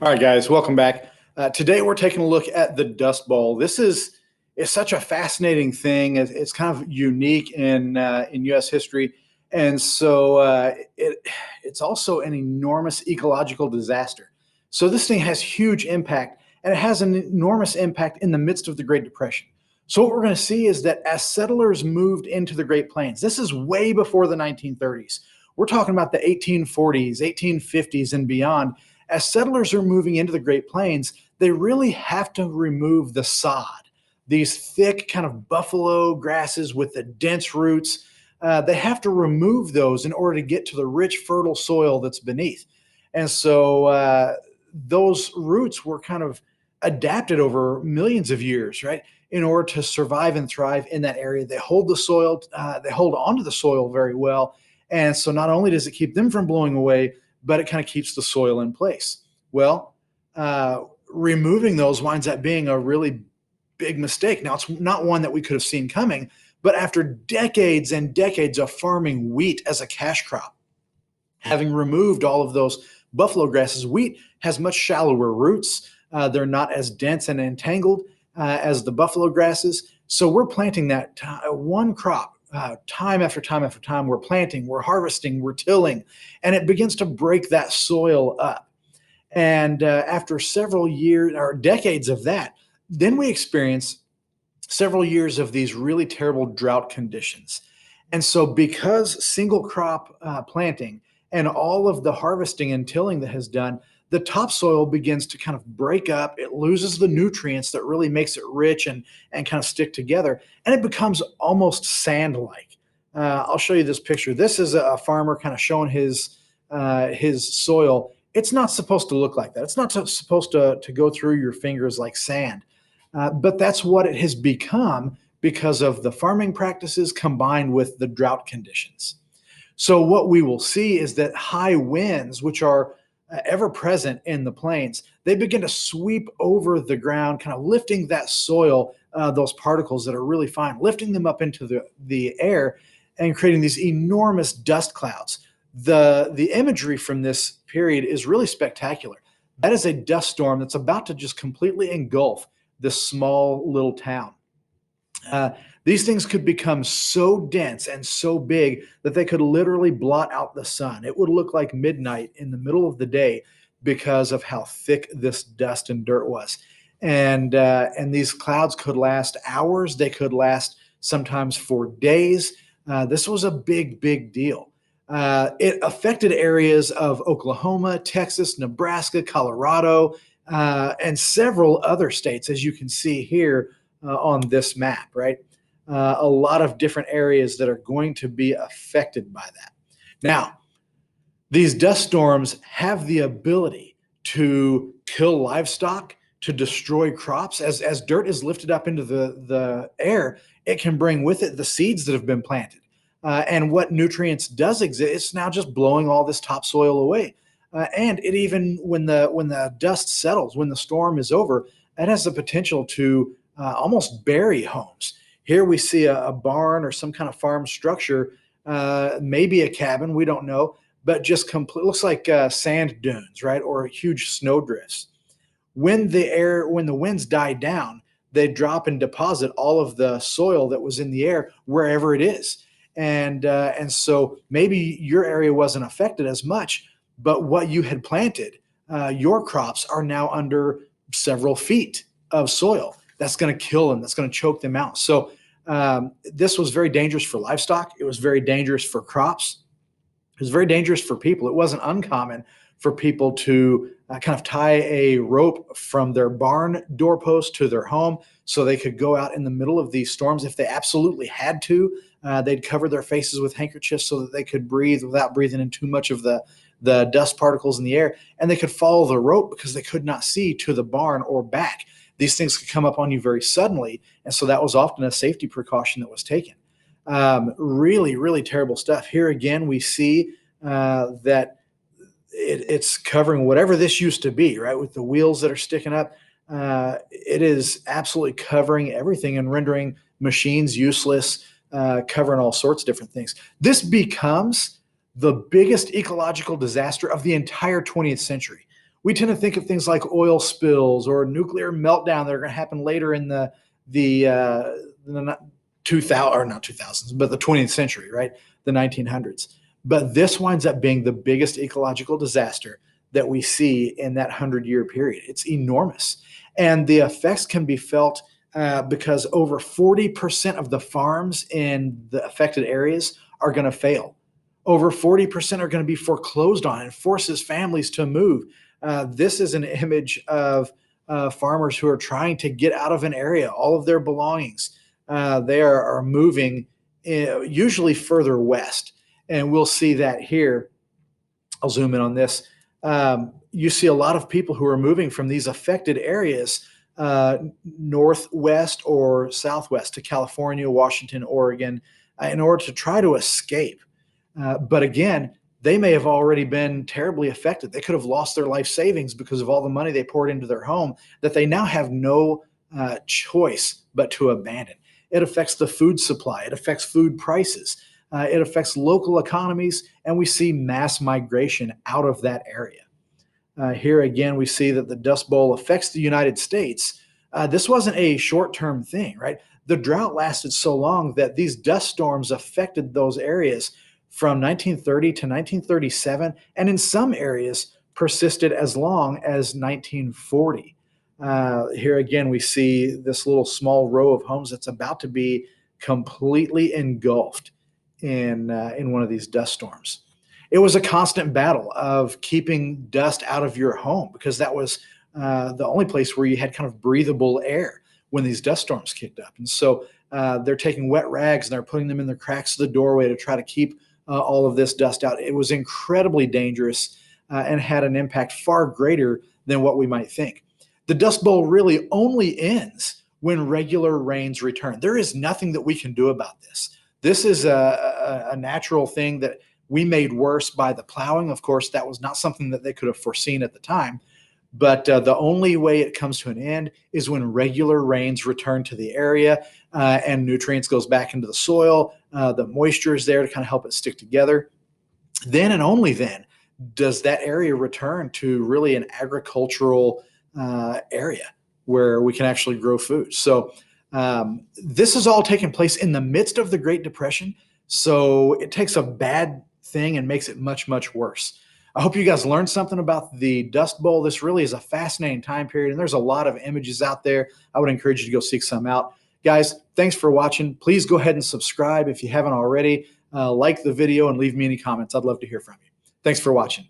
All right, guys, welcome back. Today we're taking a look at the Dust Bowl. This is such a fascinating thing. It's kind of unique in U.S. history, and so it's also an enormous ecological disaster. So this thing has huge impact, and it has an enormous impact in the midst of the Great Depression. So what we're going to see is that as settlers moved into the Great Plains, this is way before the 1930s. We're talking about the 1840s, 1850s, and beyond. As settlers are moving into the Great Plains, they really have to remove the sod, these thick kind of buffalo grasses with the dense roots. They have to remove those in order to get to the rich, fertile soil that's beneath. And so those roots were kind of adapted over millions of years, right? In order to survive and thrive in that area. They hold the soil, they hold onto the soil very well. And so not only does it keep them from blowing away, but it kind of keeps the soil in place. Well, removing those winds up being a really big mistake. Now, it's not one that we could have seen coming, but after decades and decades of farming wheat as a cash crop, having removed all of those buffalo grasses, wheat has much shallower roots. They're not as dense and entangled as the buffalo grasses. So we're planting that one crop time after time after time. We're planting, we're harvesting, we're tilling, and it begins to break that soil up. And after several years or decades of that, then we experience several years of these really terrible drought conditions. And so because single crop planting and all of the harvesting and tilling that has done, the topsoil begins to kind of break up. It loses the nutrients that really makes it rich and kind of stick together, and it becomes almost sand-like. I'll show you this picture. This is a farmer kind of showing his soil. It's not supposed to look like that. It's not supposed to go through your fingers like sand, but that's what it has become because of the farming practices combined with the drought conditions. So what we will see is that high winds, which are ever present in the plains, they begin to sweep over the ground, kind of lifting that soil, those particles that are really fine, lifting them up into the air and creating these enormous dust clouds. The imagery from this period is really spectacular. That is a dust storm that's about to just completely engulf this small little town. These things could become so dense and so big that they could literally blot out the sun. It would look like midnight in the middle of the day because of how thick this dust and dirt was. And these clouds could last hours. They could last sometimes for days. This was a big, big deal. It affected areas of Oklahoma, Texas, Nebraska, Colorado, and several other states, as you can see here on this map, right? A lot of different areas that are going to be affected by that. Now, these dust storms have the ability to kill livestock, to destroy crops. As dirt is lifted up into the air, it can bring with it the seeds that have been planted. And what nutrients does exist, it's now just blowing all this topsoil away. And it even, when the dust settles, when the storm is over, it has the potential to almost bury homes. Here we see a barn or some kind of farm structure, maybe a cabin, we don't know, but just looks like sand dunes, right? Or huge snow drifts. When the winds die down, they drop and deposit all of the soil that was in the air wherever it is. And so maybe your area wasn't affected as much, but what you had planted, your crops are now under several feet of soil. That's going to kill them. That's going to choke them out. So this was very dangerous for livestock. It was very dangerous for crops. It was very dangerous for people. It wasn't uncommon for people to kind of tie a rope from their barn doorpost to their home so they could go out in the middle of these storms if they absolutely had to. They'd cover their faces with handkerchiefs so that they could breathe without breathing in too much of the dust particles in the air. And they could follow the rope because they could not see to the barn or back. These things could come up on you very suddenly. And so that was often a safety precaution that was taken. Really, really terrible stuff. Here again, we see that it's covering whatever this used to be, right? With the wheels that are sticking up. It is absolutely covering everything and rendering machines useless, covering all sorts of different things. This becomes the biggest ecological disaster of the entire 20th century. We tend to think of things like oil spills or nuclear meltdown that are going to happen later in the 2000, or not 2000s, but the 20th century, right? The 1900s. But this winds up being the biggest ecological disaster that we see in that 100-year period. It's enormous. And the effects can be felt because over 40% of the farms in the affected areas are going to fail. Over 40% are going to be foreclosed on and forces families to move. This is an image of farmers who are trying to get out of an area, all of their belongings. They are moving usually further west. And we'll see that here. I'll zoom in on this. You see a lot of people who are moving from these affected areas northwest or southwest to California, Washington, Oregon, in order to try to escape. But again, they may have already been terribly affected. They could have lost their life savings because of all the money they poured into their home that they now have no choice but to abandon. It affects the food supply. It affects food prices. It affects local economies, and we see mass migration out of that area. Here again, we see that the Dust Bowl affects the United States. This wasn't a short-term thing, right? The drought lasted so long that these dust storms affected those areas from 1930 to 1937, and in some areas persisted as long as 1940. Here again, we see this little small row of homes that's about to be completely engulfed in one of these dust storms. It was a constant battle of keeping dust out of your home because that was the only place where you had kind of breathable air when these dust storms kicked up. And so they're taking wet rags and they're putting them in the cracks of the doorway to try to keep all of this dust out. It was incredibly dangerous and had an impact far greater than what we might think. The Dust Bowl really only ends when regular rains return. There is nothing that we can do about this. This is a natural thing that we made worse by the plowing. Of course, that was not something that they could have foreseen at the time. But the only way it comes to an end is when regular rains return to the area and nutrients goes back into the soil. The moisture is there to kind of help it stick together. Then and only then does that area return to really an agricultural area where we can actually grow food. So this is all taking place in the midst of the Great Depression. So it takes a bad thing and makes it much, much worse. I hope you guys learned something about the Dust Bowl. This really is a fascinating time period, and there's a lot of images out there. I would encourage you to go seek some out. Guys, thanks for watching. Please go ahead and subscribe if you haven't already. Like the video and leave me any comments. I'd love to hear from you. Thanks for watching.